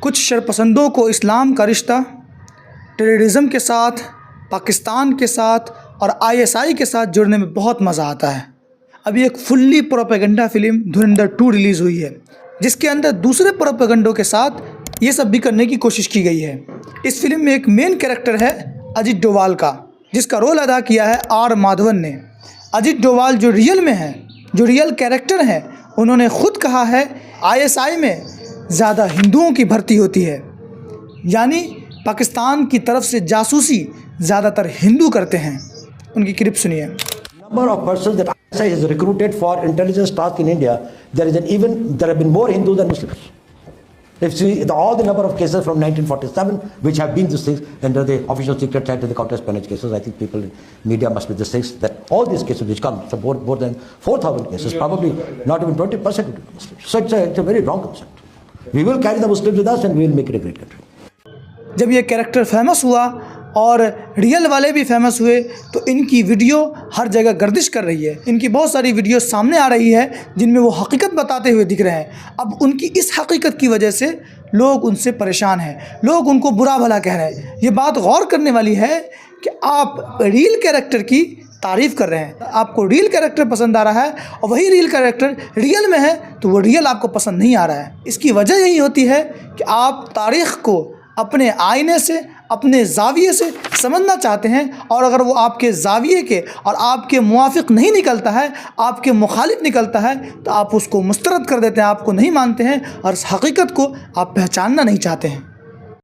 कुछ शरपसंदों को इस्लाम का रिश्ता टेररिज़म के साथ, पाकिस्तान के साथ और आईएसआई के साथ जुड़ने में बहुत मज़ा आता है। अभी एक फुल्ली प्रोपेगेंडा फिल्म धुरंधर 2 रिलीज़ हुई है, जिसके अंदर दूसरे प्रोपेगेंडों के साथ ये सब भी करने की कोशिश की गई है। इस फिल्म में एक मेन कैरेक्टर है अजीत डोभाल का, जिसका रोल अदा किया है आर माधवन ने। अजीत डोभाल जो रियल में है, जो रियल कैरेक्टर हैं, उन्होंने खुद कहा है आईएसआई में ज़्यादा हिंदुओं की भर्ती होती है, यानी पाकिस्तान की तरफ से जासूसी ज़्यादातर हिंदू करते हैं। उनकी क्लिप सुनिए। Number of persons that ISI has recruited for intelligence task in India, there have been more Hindus than Muslims. If you see all the number of cases from 1947 which have been these things under the official secret side and the counter-espionage cases, I think people in media must be the same that all these cases which come, so more than 4,000 cases, probably not even 20% would be Muslims. So it's a very wrong concept. We will carry the Muslims with us and we will make it a great country. जब ये character famous हुआ और real वाले भी famous हुए तो इनकी video हर जगह गर्दिश कर रही है। इनकी बहुत सारी वीडियो सामने आ रही है जिनमें वो हकीकत बताते हुए दिख रहे हैं। अब उनकी इस हकीकत की वजह से लोग उनसे परेशान हैं, लोग उनको बुरा भला कह रहे हैं। ये बात गौर करने वाली है कि आप रियल कैरेक्टर की तारीफ़ कर रहे हैं, आपको रियल कैरेक्टर पसंद आ रहा है और वही रियल कैरेक्टर रियल में है तो वो रियल आपको पसंद नहीं आ रहा है। इसकी वजह यही होती है कि आप तारीख़ को अपने आईने से, अपने ज़ाविये से समझना चाहते हैं, और अगर वो आपके ज़ाविये के और आपके मुवाफ़िक़ नहीं निकलता है, आपके मुखालिफ निकलता है, तो आप उसको मुस्तरद कर देते हैं, आपको नहीं मानते हैं और इस हकीकत को आप पहचानना नहीं चाहते हैं।